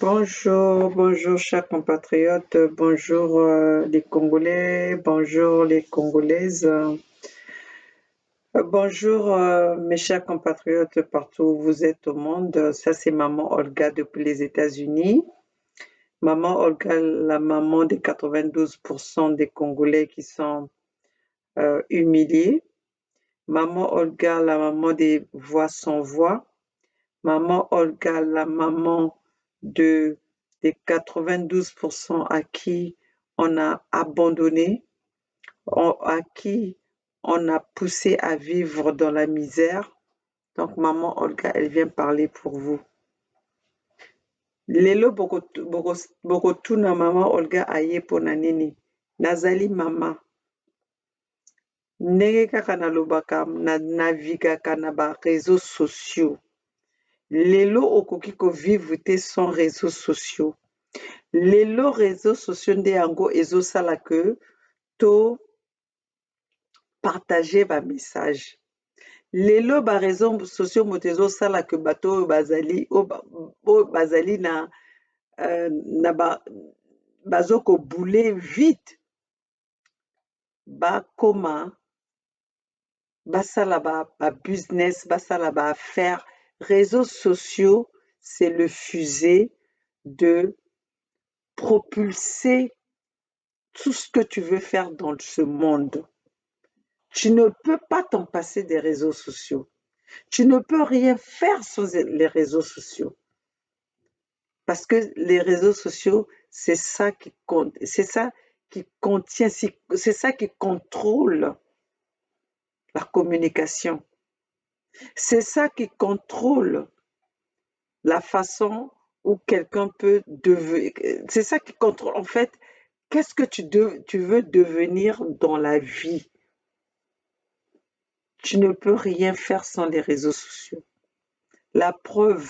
Bonjour, bonjour chers compatriotes, bonjour les Congolais, bonjour les Congolaises, bonjour mes chers compatriotes partout où vous êtes au monde. Ça c'est maman Olga depuis les États-Unis. Maman Olga, la maman des 92% des Congolais qui sont humiliés. Maman Olga, la maman des voix sans voix. Maman Olga, la maman de, des 92% à qui on a abandonné, à qui on a poussé à vivre dans la misère. Donc, maman Olga, elle vient parler pour vous. Lelo bokotuna mama Olga aye mpona nini? Nazali mama. Ndenge kaka nalobaka navigaka na réseaux sociaux. Lelo okoki kovivre te sans réseaux sociaux. Lelo réseaux sociaux nde yango ezosala ke to partage ba message. Lelo ba réseaux sociaux moto ezosala ke bato oyo bazali na bazokobule vite bakoma basala ba business, basala ba affaire. Réseaux sociaux, c'est le fusée de propulser tout ce que tu veux faire dans ce monde. Tu ne peux pas t'en passer des réseaux sociaux. Tu ne peux rien faire sans les réseaux sociaux. Parce que les réseaux sociaux, c'est ça qui compte, c'est ça qui contient, c'est ça qui contrôle la communication. C'est ça qui contrôle la façon où quelqu'un peut devenir. C'est ça qui contrôle, en fait, qu'est-ce que tu veux devenir dans la vie. Tu ne peux rien faire sans les réseaux sociaux. La preuve,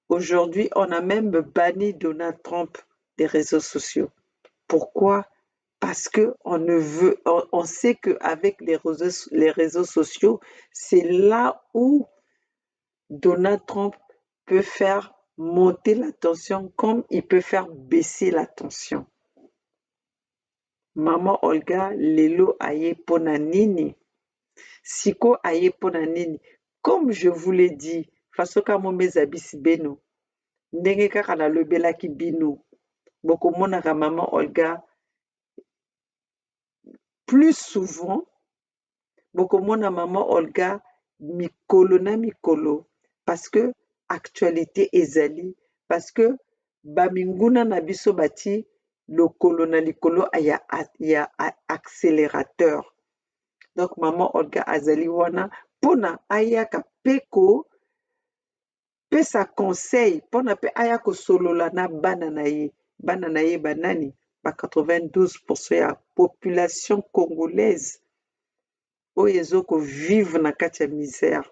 aujourd'hui, on a même banni Donald Trump des réseaux sociaux. Pourquoi? Parce que on sait qu'avec les réseaux sociaux, c'est là où Donald Trump peut faire monter la tension comme il peut faire baisser la tension. Maman Olga, lelo aye pona nini? Siko aye pona nini? Comme je vous l'ai dit, fasoka momeza bisi beno, ndenge kaka nalobelaki bino, bokomonaka maman Olga plus souvent, bokomona maman Olga mikolo na mikolo, parce que actualité ezali, parce que baminguna na biso bati lokolo na likolo ya accélérateur. Donc maman Olga azali wana mpona ayaka peko pesa conseil mpona pe aya kosolola na bana na ye banani ba 92% ya population congolaise oyo ezokovivre na kati ya misère,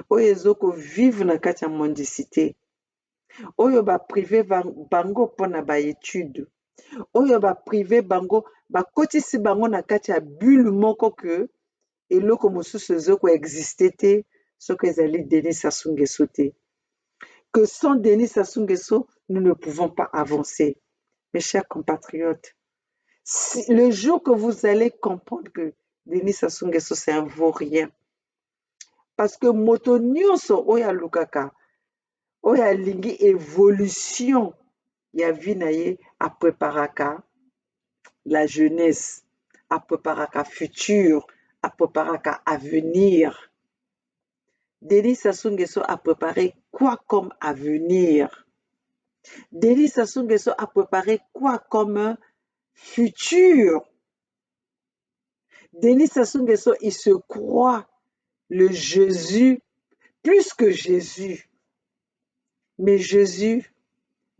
oyo ezokovivre na kati ya mendicité, oyo baprive bango mpona baétude, oyo baprive bango bakotisi bango na kati ya bulle moko ke eloko mosusu ezokoexiste te soki ezali Denis Sassou Nguesso te. Que sans Denis Sassou Nguesso, nous ne pouvons pas avancer. Mes chers compatriotes, le jour que vous allez comprendre que Denis Sassou Nguesso, c'est un vaurien, parce que moto nyonso oyo alukaka oyo alingi évolution ya vie na ye apreparaka la jeunesse, apreparaka futur, apreparaka avenir. Denis Sassou Nguesso a préparé quoi comme avenir? Denis Sassou Nguesso a préparé quoi comme futur? Denis Sassou Nguesso, il se croit le Jésus, plus que Jésus. Mais Jésus,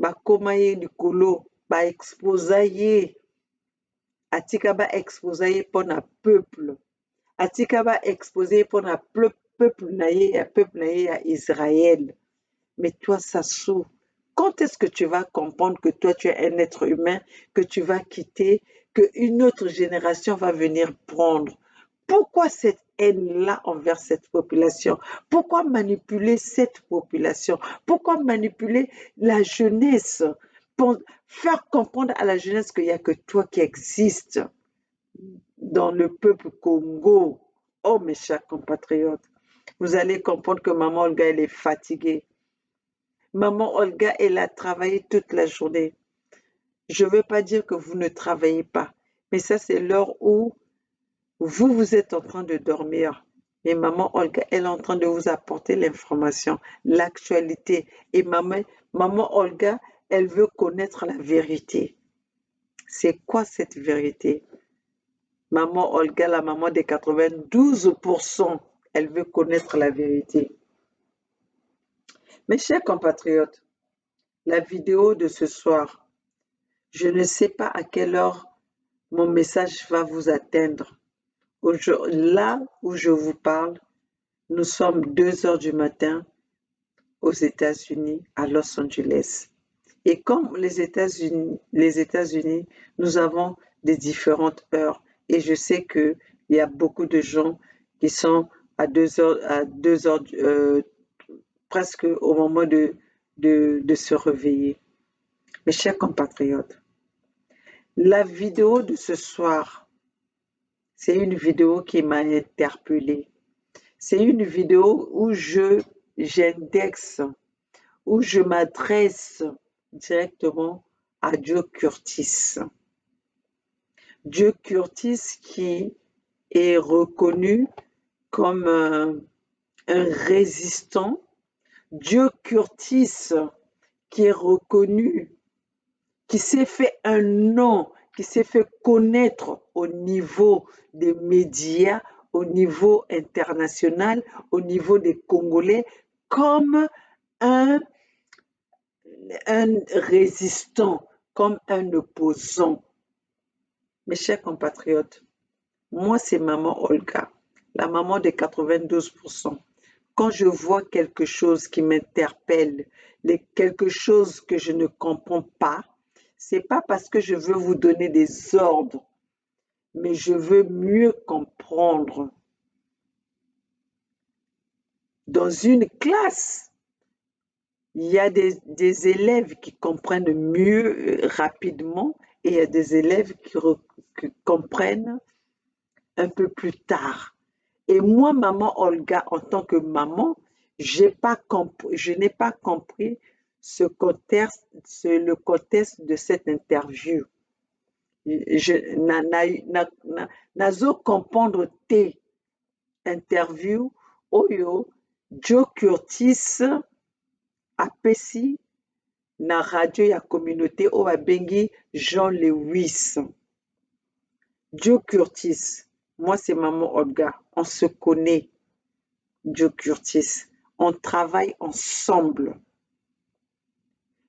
bakoma ye likolo, ba exposa ye, atika ba exposa ye mpona peuple, atika ba exposa ye mpona peuple na ye ya Israël. Mais toi, Sassou, quand est-ce que tu vas comprendre que toi, tu es un être humain, que tu vas quitter, qu'une autre génération va venir prendre? Pourquoi cette haine-là envers cette population? Pourquoi manipuler cette population? Pourquoi manipuler la jeunesse pour faire comprendre à la jeunesse qu'il n'y a que toi qui existes dans le peuple Congo? Oh, mes chers compatriotes, vous allez comprendre que maman Olga, elle est fatiguée. Maman Olga, elle a travaillé toute la journée. Je ne veux pas dire que vous ne travaillez pas, mais ça, c'est l'heure où vous êtes en train de dormir. Mais maman Olga, elle est en train de vous apporter l'information, l'actualité. Et maman Olga, elle veut connaître la vérité. C'est quoi cette vérité? Maman Olga, la maman des 92%, elle veut connaître la vérité. Mes chers compatriotes, la vidéo de ce soir, je ne sais pas à quelle heure mon message va vous atteindre. Là où je vous parle, nous sommes 2 heures du matin aux États-Unis, à Los Angeles. Et comme les États-Unis, nous avons des différentes heures. Et je sais qu'il y a beaucoup de gens qui sont à 2 heures, presque au moment de se réveiller. Mes chers compatriotes, la vidéo de ce soir, c'est une vidéo qui m'a interpellée. C'est une vidéo où j'indexe, où je m'adresse directement à Joe Curtis. Joe Curtis qui est reconnu comme un résistant. Joe Curtis qui est reconnu, qui s'est fait un nom, qui s'est fait connaître au niveau des médias, au niveau international, au niveau des Congolais, comme un résistant, comme un opposant. Mes chers compatriotes, moi c'est maman Olga, la maman des 92%. Quand je vois quelque chose qui m'interpelle, quelque chose que je ne comprends pas, c'est pas parce que je veux vous donner des ordres, mais je veux mieux comprendre. Dans une classe, il y a des élèves qui comprennent mieux rapidement et il y a des élèves qui comprennent un peu plus tard. Et moi, maman Olga, en tant que maman, je n'ai pas compris le contexte de cette interview. Nazo comprendre tes interviews, oyo, Joe Curtis apesi na radio ya communauté oyo babengi Jean Lewis. Joe Curtis, moi c'est maman Olga, on se connaît. Joe Curtis, on travaille ensemble.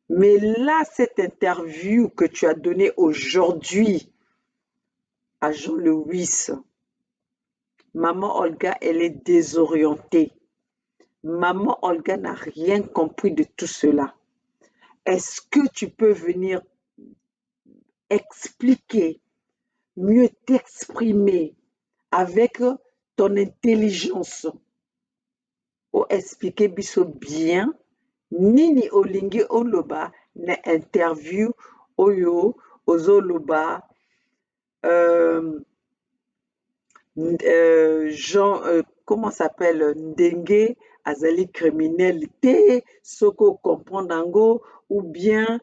Mais là, cette interview que tu as donnée aujourd'hui à Jean Lewis, maman Olga, elle est désorientée. Maman Olga n'a rien compris de tout cela. Est-ce que tu peux venir expliquer, mieux t'exprimer avec ton intelligence pour expliquer biso bien nini olingi oloba na interview oyo ozoloba Jean, comment s'appelle, Ndenge azali criminel te soko comprendre yango ou bien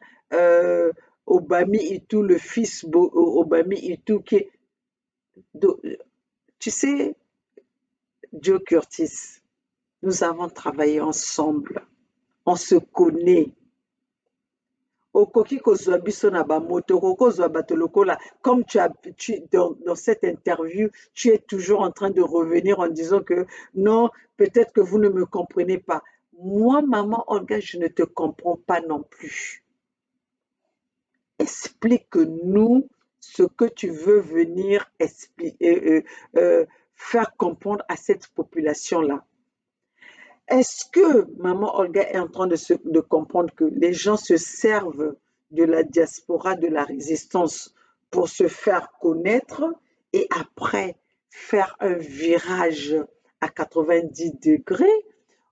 Obami Itu, le fils Obami Itu qui tu sais, Joe Curtis, nous avons travaillé ensemble, on se connaît. Okoki kozwa biso na bamoto, kozwa bato lokola, comme dans cette interview, tu es toujours en train de revenir en disant que non, peut-être que vous ne me comprenez pas. Moi, maman Olga, je ne te comprends pas non plus. Explique-nous ce que tu veux venir faire comprendre à cette population-là. Est-ce que maman Olga est en train de comprendre que les gens se servent de la diaspora, de la résistance pour se faire connaître et après faire un virage à 90 degrés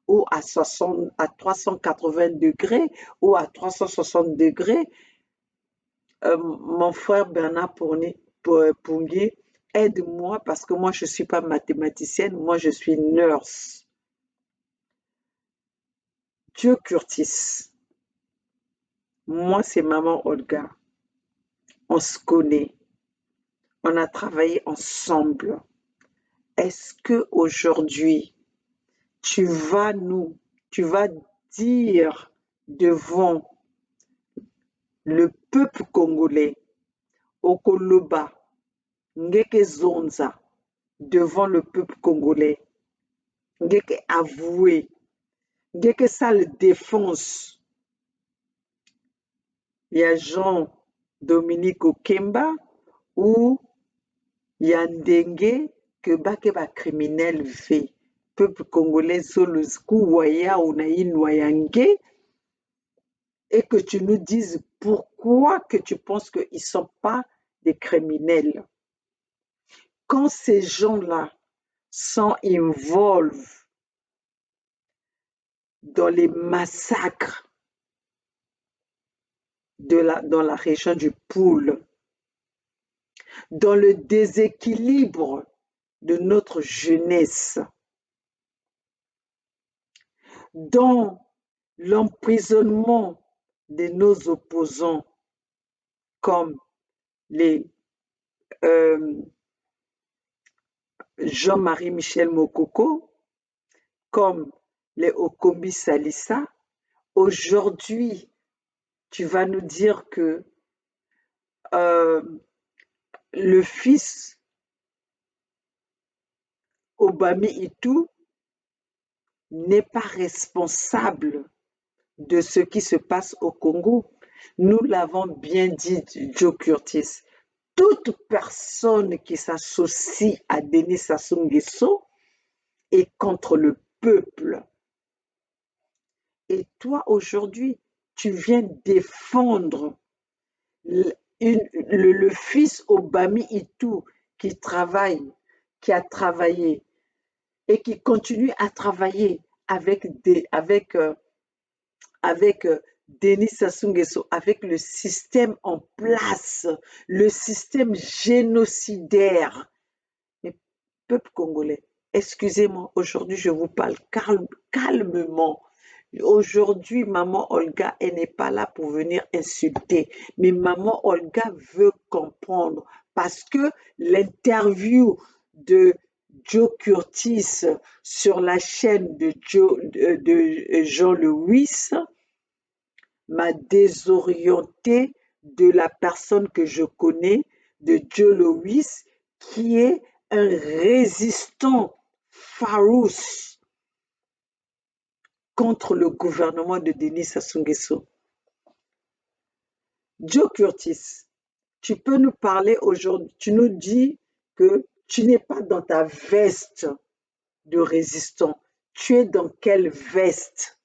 ou à 380 degrés ou à 360 degrés. Mon frère Bernard Pungi, aide-moi parce que moi je ne suis pas mathématicienne, moi je suis nurse. Dieu Curtis, moi c'est maman Olga, on se connaît, on a travaillé ensemble. Est-ce que aujourd'hui tu vas dire devant le peuple congolais, Okoloba, Ngeke Zonza, devant le peuple congolais, Ngeke avoué, Ngeke ça le défonce. Il y a Jean-Dominique Okemba ou il y a Ndengue que Bakeba criminel fait. Peuple congolais, Soloskou, Waya, Onaïn, Wayangue, et que tu nous dises pourquoi que tu penses qu'ils ne sont pas des criminels. Quand ces gens-là sont involvés dans les massacres dans la région du Poul, dans le déséquilibre de notre jeunesse, dans l'emprisonnement de nos opposants, comme les Jean-Marie Michel Mokoko, comme les Okombi Salissa, aujourd'hui, tu vas nous dire que le fils Obami Itou n'est pas responsable de ce qui se passe au Congo. Nous l'avons bien dit, Joe Curtis. Toute personne qui s'associe à Denis Sassou Nguesso est contre le peuple. Et toi, aujourd'hui, tu viens défendre le fils Obami Itou qui a travaillé et qui continue à travailler avec Denis Sassou Nguesso, avec le système en place, le système génocidaire. Mais peuple congolais, excusez-moi, aujourd'hui je vous parle calmement. Aujourd'hui, maman Olga, elle n'est pas là pour venir insulter, mais maman Olga veut comprendre parce que l'interview de Joe Curtis sur la chaîne de Jean Lewis m'a désorienté de la personne que je connais, de Joe Lewis, qui est un résistant farouche contre le gouvernement de Denis Sassou Nguesso. Joe Curtis, tu peux nous parler aujourd'hui, tu nous dis que tu n'es pas dans ta veste de résistant. Tu es dans quelle veste?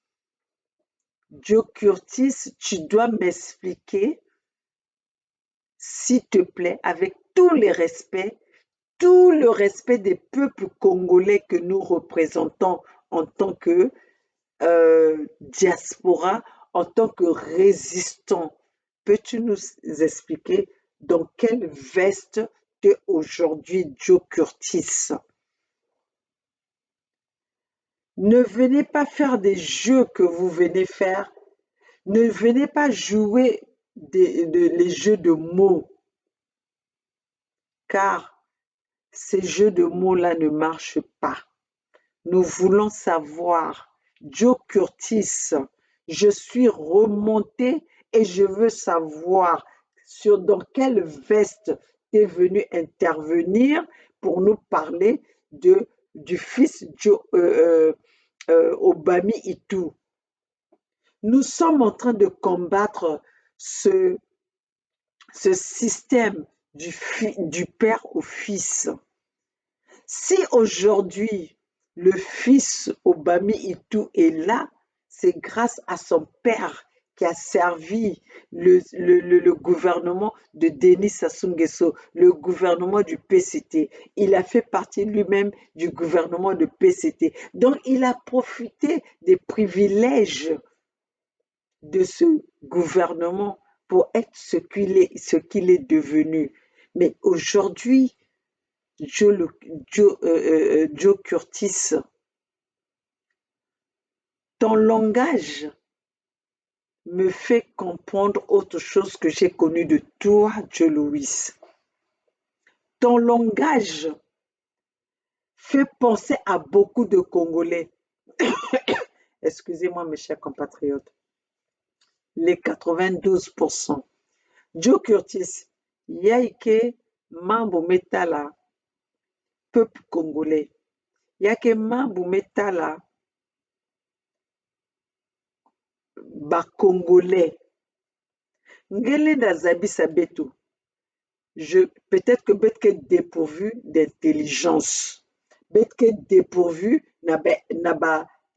Joe Curtis, tu dois m'expliquer, s'il te plaît, avec tout le respect des peuples congolais que nous représentons en tant que diaspora, en tant que résistants. Peux-tu nous expliquer dans quelle veste t'es aujourd'hui, Joe Curtis? Ne venez pas faire des jeux que vous venez faire. Ne venez pas jouer les jeux de mots, car ces jeux de mots-là ne marchent pas. Nous voulons savoir, Joe Curtis, je suis remontée et je veux savoir dans quelle veste tu es venu intervenir pour nous parler du fils Obami Itou. Nous sommes en train de combattre ce système du père au fils. Si aujourd'hui le fils Obami Itou est là, c'est grâce à son père qui a servi le gouvernement de Denis Sassou Nguesso, le gouvernement du PCT. Il a fait partie lui-même du gouvernement de PCT. Donc, il a profité des privilèges de ce gouvernement pour être ce qu'il est devenu. Mais aujourd'hui, Joe Curtis, ton langage me fait comprendre autre chose que j'ai connu de toi, Joe Louis. Ton langage fait penser à beaucoup de Congolais. Excusez-moi, mes chers compatriotes. Les 92%. Joe Curtis, Yaike Mambo Metala, peuple congolais. Yake Mambo Metala, Congolais. Ngele Dazabi Sabeto. Peut-être que Betke dépourvu d'intelligence. Betke dépourvu n'a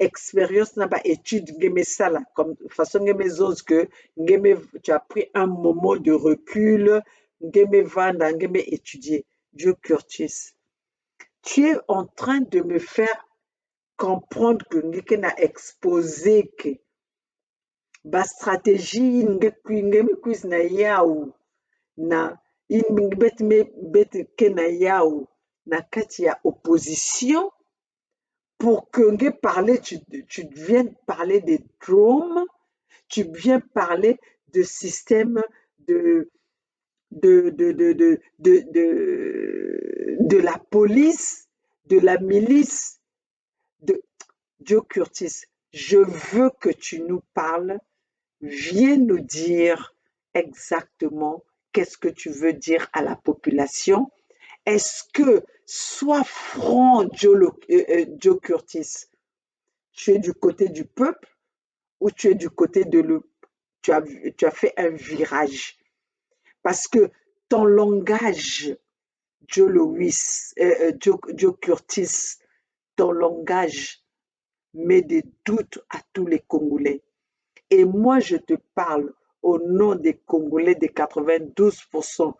expérience, n'a pas étude, ça là, comme façon que tu as pris un moment de recul, vanda, étudier. Dieu Curtis. Tu es en train de me faire comprendre que Ngeke n'a exposé que ba stratégie ngeme quiz na yao na bet ke na yao na kati ya opposition pour que tu viennes parler des drones, tu viens parler de système de la police, de la milice, de Joe Curtis. Je veux que tu nous parles. Viens nous dire exactement qu'est-ce que tu veux dire à la population. Est-ce que, sois franc, Joe Curtis, tu es du côté du peuple ou tu es du côté tu as fait un virage? Parce que ton langage, Joe Curtis, ton langage met des doutes à tous les Congolais. Et moi, je te parle au nom des Congolais des 92%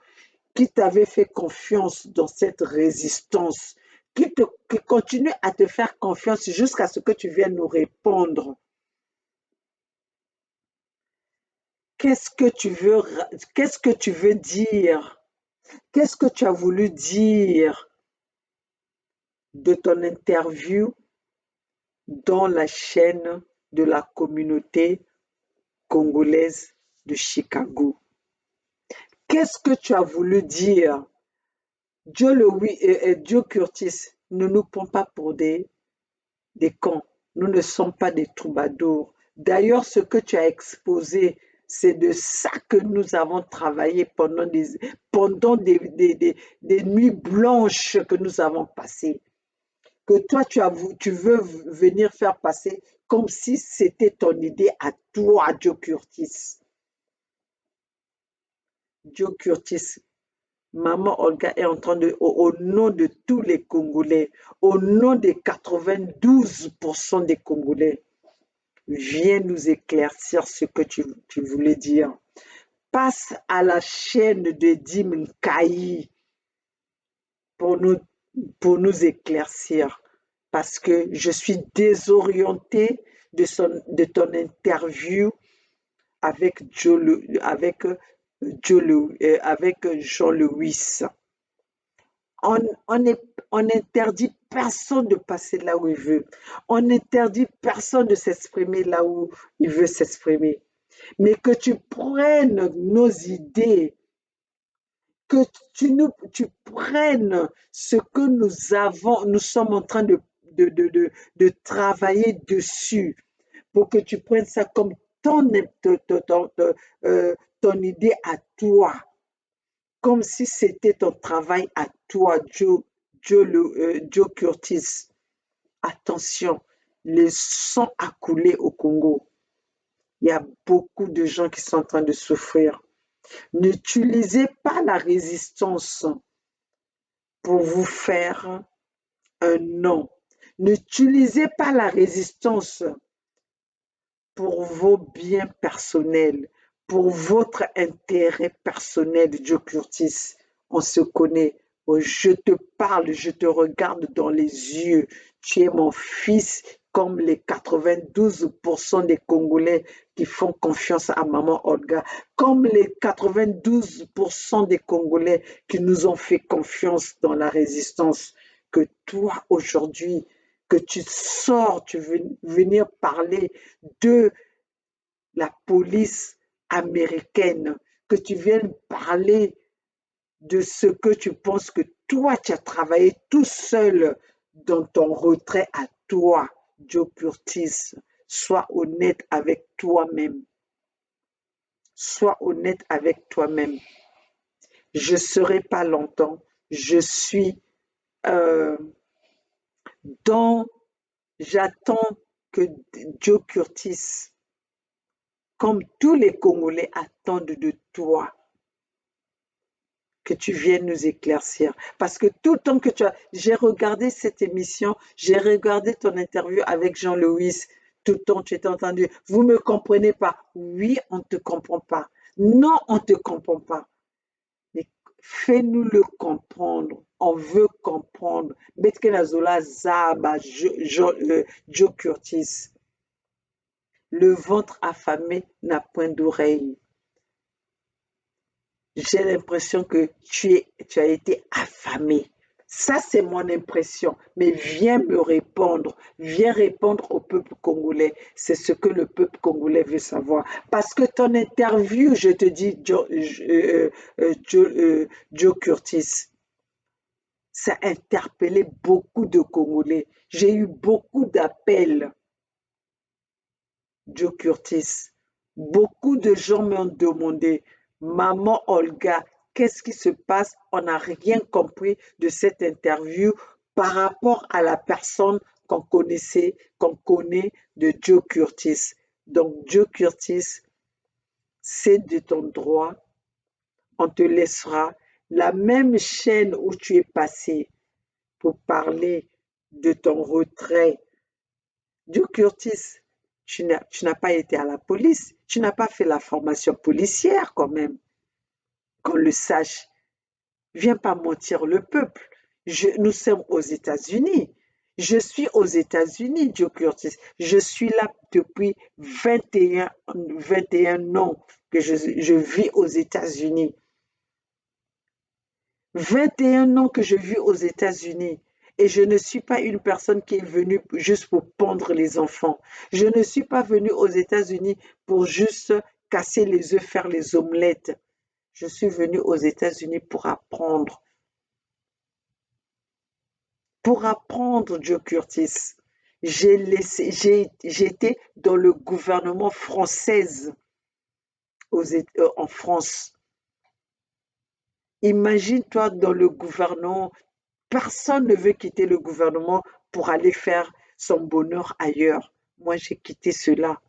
qui t'avaient fait confiance dans cette résistance, qui continuent à te faire confiance jusqu'à ce que tu viennes nous répondre. Qu'est-ce que tu veux dire? Qu'est-ce que tu as voulu dire de ton interview dans la chaîne de la communauté congolaise de Chicago? Qu'est-ce que tu as voulu dire? Joe Curtis, ne nous prend pas pour des cons. Nous ne sommes pas des troubadours. D'ailleurs, ce que tu as exposé, c'est de ça que nous avons travaillé pendant des nuits blanches que nous avons passées. Que toi, tu veux venir faire passer comme si c'était ton idée à toi, Joe Curtis. Joe Curtis, Maman Olga est en train au nom de tous les Congolais, au nom des 92% des Congolais, viens nous éclaircir ce que tu voulais dire. Passe à la chaîne de Dim Kayi pour nous éclaircir. Parce que je suis désorientée de ton interview avec Jean-Louis. On n'interdit personne de passer là où il veut. On n'interdit personne de s'exprimer là où il veut s'exprimer. Mais que tu prennes nos idées, que tu prennes ce que nous sommes en train de travailler dessus, pour que tu prennes ça comme ton idée à toi, comme si c'était ton travail à toi, Joe Curtis. Attention, le sang a coulé au Congo. Il y a beaucoup de gens qui sont en train de souffrir. N'utilisez pas la résistance pour vous faire un nom. N'utilisez pas la résistance pour vos biens personnels, pour votre intérêt personnel, Joe Curtis. On se connaît. Oh, je te parle, je te regarde dans les yeux. Tu es mon fils comme les 92% des Congolais qui font confiance à maman Olga, comme les 92% des Congolais qui nous ont fait confiance dans la résistance. Que toi, aujourd'hui, que tu sors, tu veux venir parler de la police américaine, que tu viennes parler de ce que tu penses que toi, tu as travaillé tout seul dans ton retrait à toi, Joe Curtis. Sois honnête avec toi-même. Sois honnête avec toi-même. Je ne serai pas longtemps. Je suis euh, dans... J'attends que Joe Curtis, comme tous les Congolais attendent de toi, que tu viennes nous éclaircir. Parce que tout le temps que tu as... J'ai regardé cette émission, j'ai regardé ton interview avec Jean-Louis, tout le temps tu étais entendu, vous ne me comprenez pas. Oui, on ne te comprend pas. Non, on ne te comprend pas. Mais fais-nous le comprendre. On veut comprendre. Betkenazola Zaba, Joe Curtis. Le ventre affamé n'a point d'oreille. J'ai l'impression que tu as été affamé. Ça, c'est mon impression. Mais viens me répondre. Viens répondre au peuple congolais. C'est ce que le peuple congolais veut savoir. Parce que ton interview, je te dis, Joe Curtis, ça a interpellé beaucoup de Congolais. J'ai eu beaucoup d'appels, Joe Curtis. Beaucoup de gens m'ont demandé, Maman Olga, qu'est-ce qui se passe? On n'a rien compris de cette interview par rapport à la personne qu'on connaissait, qu'on connaît de Joe Curtis. Donc, Joe Curtis, c'est de ton droit. On te laissera la même chaîne où tu es passé pour parler de ton retrait. Joe Curtis, tu n'as pas été à la police, tu n'as pas fait la formation policière quand même, qu'on le sache. Viens pas mentir le peuple. Nous sommes aux États-Unis. Je suis aux États-Unis, Joe Curtis. Je suis là depuis 21 ans que je vis aux États-Unis. 21 ans que je vis aux États-Unis. Et je ne suis pas une personne qui est venue juste pour pendre les enfants. Je ne suis pas venue aux États-Unis pour juste casser les œufs, faire les omelettes. Je suis venue aux États-Unis pour apprendre. Pour apprendre, Joe Curtis. J'étais dans le gouvernement français en France. Imagine-toi dans le gouvernement. Personne ne veut quitter le gouvernement pour aller faire son bonheur ailleurs. Moi, j'ai quitté cela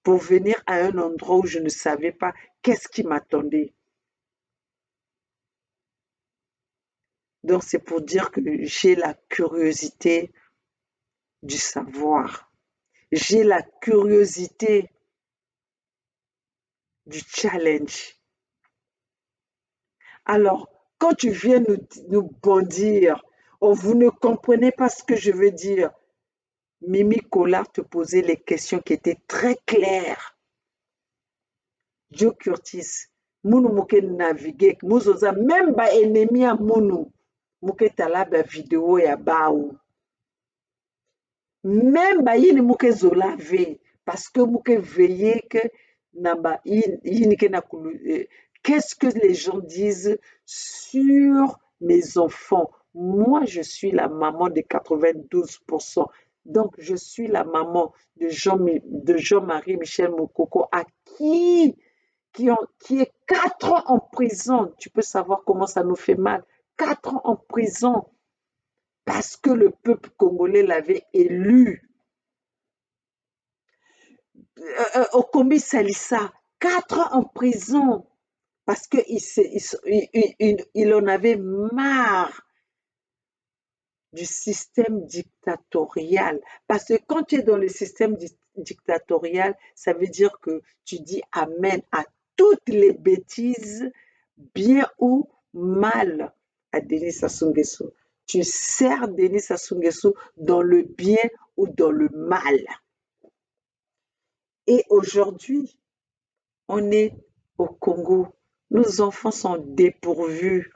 pour venir à un endroit où je ne savais pas qu'est-ce qui m'attendait. Donc, c'est pour dire que j'ai la curiosité du savoir. J'ai la curiosité du challenge. Alors, quand tu viens nous bondir, oh, vous ne comprenez pas ce que je veux dire. Mimi Kola te posait les questions qui étaient très claires. Joe Curtis, munu muke naviguer, muzoza même ba ennemi ya munu, muke tala ba vidéo ya bao. Même ba yini muke zola ve, parce que muke veiller que namba yini ke na qu'est-ce que les gens disent sur mes enfants? Moi, je suis la maman de 92%. Donc, je suis la maman de Jean-Marie Michel Mokoko, à qui est 4 ans en prison. Tu peux savoir comment ça nous fait mal. 4 ans en prison parce que le peuple congolais l'avait élu. Okombi Salissa, 4 ans en prison parce qu'il en avait marre du système dictatorial. Parce que quand tu es dans le système dictatorial, ça veut dire que tu dis amen à toutes les bêtises, bien ou mal, à Denis Sassou Nguesso. Tu sers Denis Sassou Nguesso dans le bien ou dans le mal. Et aujourd'hui, on est au Congo. Nos enfants sont dépourvus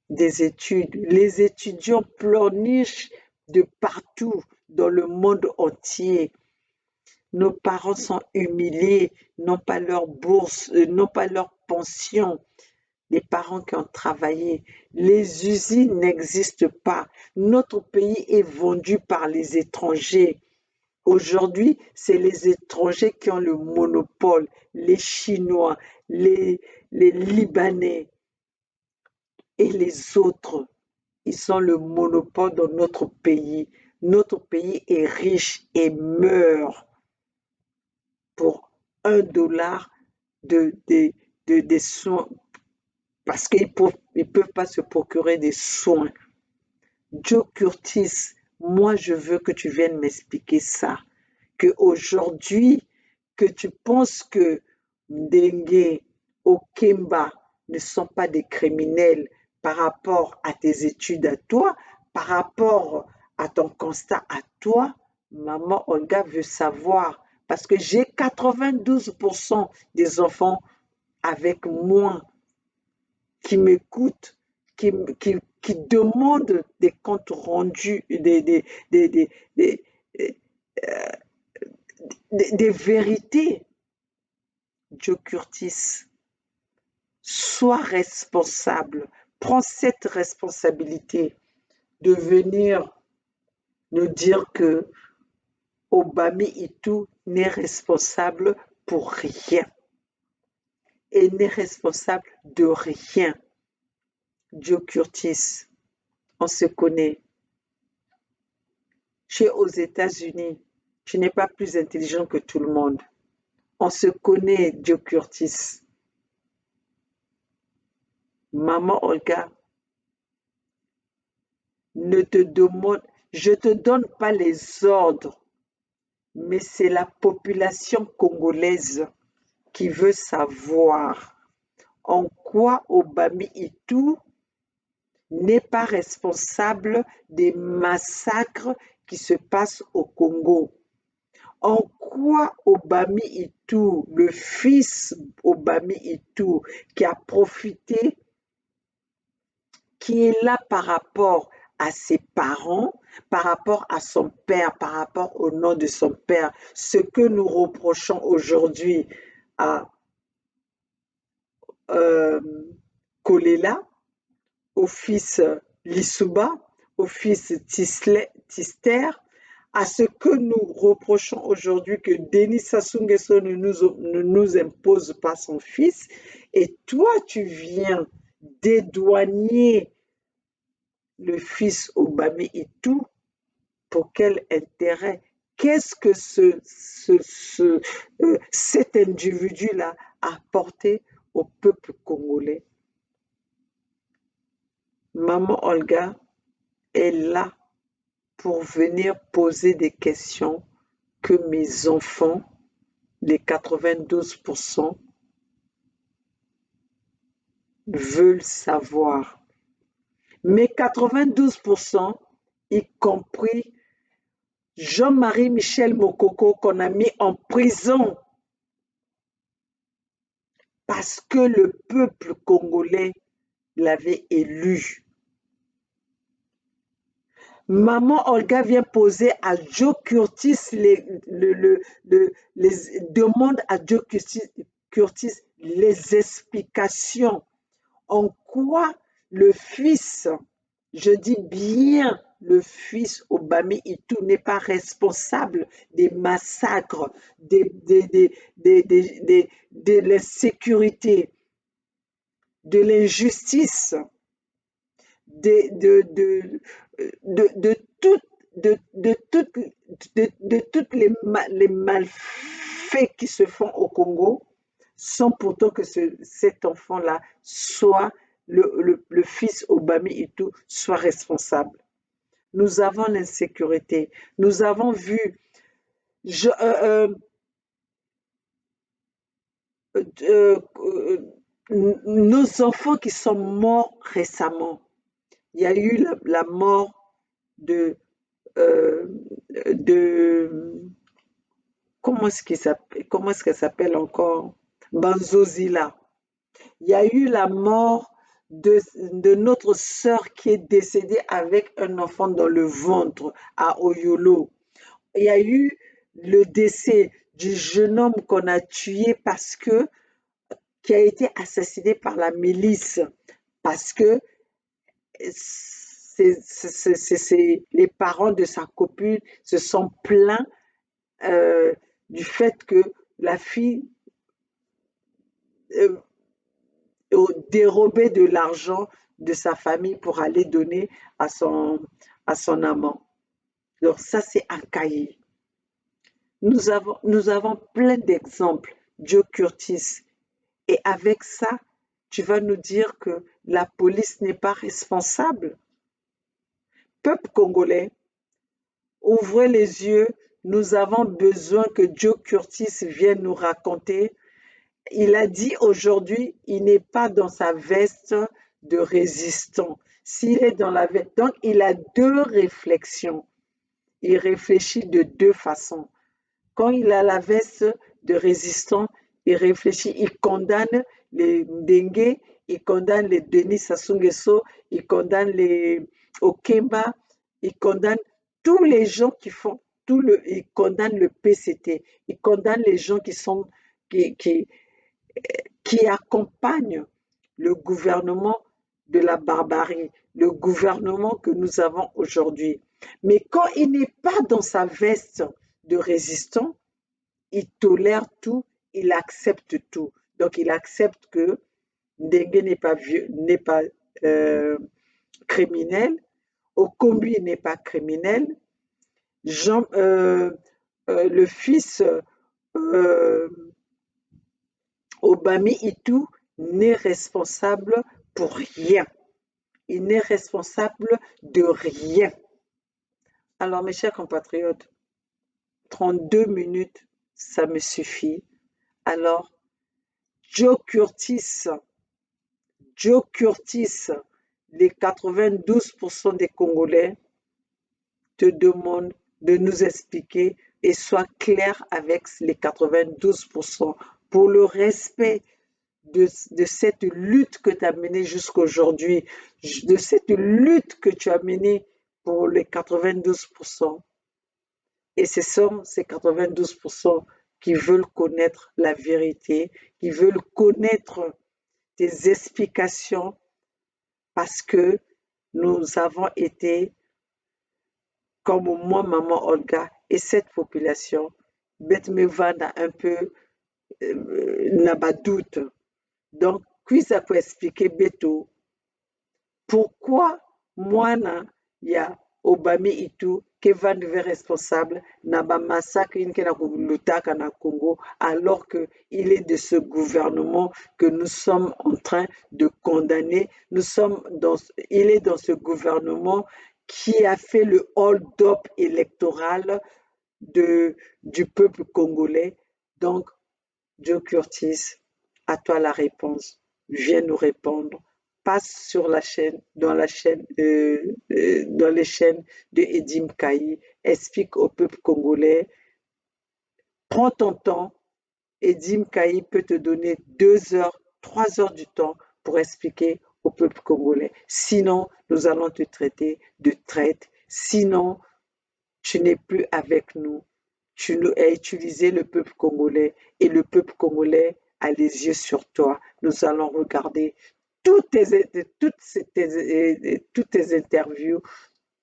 des études. Les étudiants pleurnichent de partout dans le monde entier. Nos parents sont humiliés, n'ont pas leur bourse, n'ont pas leur pension. Les parents qui ont travaillé. Les usines n'existent pas. Notre pays est vendu par les étrangers. Aujourd'hui, c'est les étrangers qui ont le monopole, les Chinois, les Libanais et les autres. Ils ont le monopole dans notre pays. Notre pays est riche et meurt pour $1 des soins parce qu'ils peuvent pas se procurer des soins. Joe Curtis, moi je veux que tu viennes m'expliquer ça. Que aujourd'hui, que tu penses que Ndengue, Okemba ne sont pas des criminels par rapport à tes études à toi, par rapport à ton constat à toi, maman Olga veut savoir. Parce que j'ai 92% des enfants avec moi qui m'écoutent, qui demandent des comptes rendus, des, des vérités. Joe Curtis, sois responsable, prends cette responsabilité de venir nous dire que Obami Itou n'est responsable pour rien et n'est responsable de rien. Joe Curtis, on se connaît. Tu es aux États-Unis, tu n'es pas plus intelligent que tout le monde. On se connaît, Joe Curtis. Maman Olga, ne te demande, je te donne pas les ordres, mais c'est la population congolaise qui veut savoir en quoi Obami Itou n'est pas responsable des massacres qui se passent au Congo. En quoi Obami Itou, le fils Obami Itou, qui a profité, qui est là par rapport à ses parents, par rapport à son père, par rapport au nom de son père, ce que nous reprochons aujourd'hui à Kolela, au fils Lissouba, au fils Tister, à ce que nous reprochons aujourd'hui que Denis Sassou Nguesso ne nous impose pas son fils, et toi tu viens dédouaner le fils Obami Itou, pour quel intérêt? Qu'est-ce que cet individu-là a apporté au peuple congolais? Maman Olga est là pour venir poser des questions que mes enfants, les 92%, veulent savoir. Mais 92%, y compris Jean-Marie Michel Mokoko, qu'on a mis en prison parce que le peuple congolais l'avait élu. Maman Olga vient poser à Joe Curtis demande à Joe Curtis les explications en quoi le fils, je dis bien le fils Obami Itou n'est pas responsable des massacres, de l'insécurité, de l'injustice, de toutes les malfaits qui se font au Congo, sans pourtant que cet enfant-là soit le fils Obami Itou soit responsable. Nous avons l'insécurité. Nous avons vu Je, euh, euh, nos enfants qui sont morts récemment, il y a eu la mort de, euh, de comment est-ce qu'elle s'appelle encore? Banzozila. Il y a eu la mort de notre sœur qui est décédée avec un enfant dans le ventre à Oyolo. Il y a eu le décès du jeune homme qu'on a tué qui a été assassiné par la milice parce que les parents de sa copine se sont plaints euh, du fait que la fille euh, dérobait de l'argent de sa famille pour aller donner à son amant. Donc ça, c'est un cahier. Nous avons plein d'exemples. Joe Curtis. Et avec ça, tu vas nous dire que la police n'est pas responsable. Peuple congolais, ouvrez les yeux. Nous avons besoin que Joe Curtis vienne nous raconter. Il a dit aujourd'hui, il n'est pas dans sa veste de résistant. S'il est dans la veste, donc il a deux réflexions. Il réfléchit de deux façons. Quand il a la veste de résistant, il réfléchit, il condamne les Ndengue, il condamne les Denis Sassou Nguesso, il condamne les Okemba, il condamne tous les gens qui font il condamne le PCT, il condamne les gens qui, qui, qui accompagnent le gouvernement de la barbarie, le gouvernement que nous avons aujourd'hui. Mais quand il n'est pas dans sa veste de résistant, il tolère tout, il accepte tout. Donc il accepte que Ndengue n'est pas criminel, Okombi n'est pas criminel, Jean, le fils euh, Obami Itou n'est responsable pour rien. Il n'est responsable de rien. Alors mes chers compatriotes, 32 minutes, ça me suffit. Alors, Joe Curtis, Joe Curtis, les 92% des Congolais te demandent de nous expliquer et sois clair avec les 92% pour le respect de cette lutte que tu as menée jusqu'à aujourd'hui, de cette lutte que tu as menée pour les 92%. Et ce sont ces 92% qui veulent connaître la vérité, qui veulent connaître tes explications parce que nous avons été, comme moi, maman Olga, et cette population, Beth Mevanda un peu, n'a pas doute. Donc, cuisa peut expliquer Beto pourquoi moi, il y a Obami Itu, Kevin devait responsable, n'a pas massacre l'Utaka na Congo, alors qu'il est de ce gouvernement que nous sommes en train de condamner. Il est dans ce gouvernement qui a fait le hold-up électoral du peuple congolais. Donc, Joe Curtis, à toi la réponse. Viens nous répondre. Passe sur la chaîne, dans les chaînes de Edim Kaï. Explique au peuple congolais. Prends ton temps. Edim Kaï peut te donner 2 heures, 3 heures du temps pour expliquer au peuple congolais. Sinon, nous allons te traiter de traite. Sinon, tu n'es plus avec nous. Tu as utilisé le peuple congolais et le peuple congolais a les yeux sur toi. Nous allons regarder toutes tes interviews,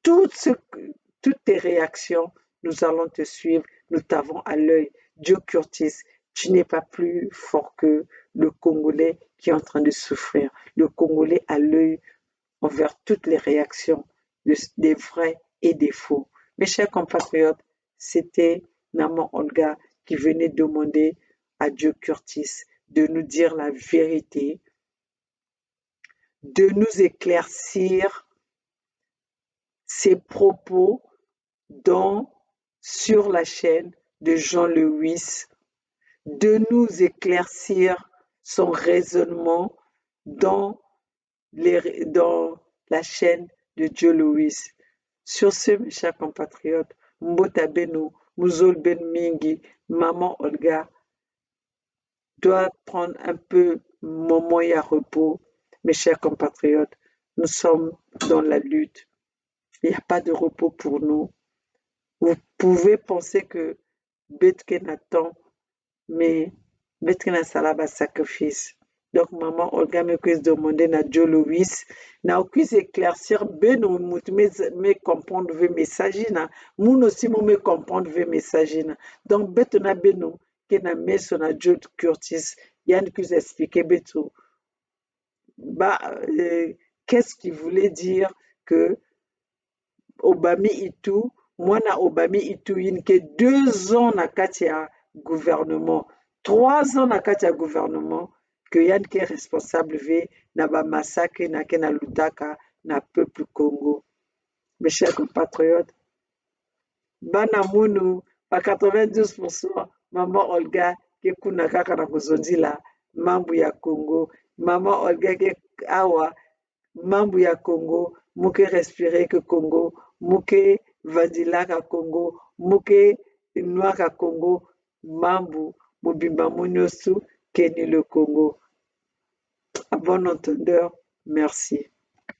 toutes, ce, toutes tes réactions. Nous allons te suivre. Nous t'avons à l'œil. Joe Curtis, tu n'es pas plus fort que le Congolais qui est en train de souffrir. Le Congolais a l'œil envers toutes les réactions, des vrais et des faux. Mes chers compatriotes, c'était Naman Olga qui venait demander à Joe Curtis de nous dire la vérité, de nous éclaircir ses propos sur la chaîne de Jean Lewis, de nous éclaircir son raisonnement dans, dans la chaîne de Joe Lewis. Sur ce, mes chers compatriotes, Mbota Beno, Mouzol Ben Mingi, Maman Olga doit prendre un peu moment et à repos. Mes chers compatriotes, nous sommes dans la lutte. Il n'y a pas de repos pour nous. Vous pouvez penser que Betken attend, mais Betken a salaba sacrifice. Donc, maman Olga me quise demander na Joe Louis, na quise éclaircir ben ou me comprendre ve message na, moun aussi me comprendre ve message na. Donc, betona beno que na meso na Joe Curtis, yann quise expliquer beto. Qu'est-ce qu'il voulait dire que Obami Itu, mwana Obami Itu que 2 ans na kati ya gouvernement, 3 ans na kati ya gouvernement, que yann qui est responsable ve na ba massacre na ke na lutaka na peuple Congo. Mes chers compatriotes, bana munu ba 92% maman Olga ke kuna kaka na kozondila mambu ya Congo, maman Olga ke awa mambu ya Congo, muke respirer que Congo, muke vandilaka Congo, muke nwaka Congo, mambu mobimba monyosu keni le Congo. À bon entendeur, merci.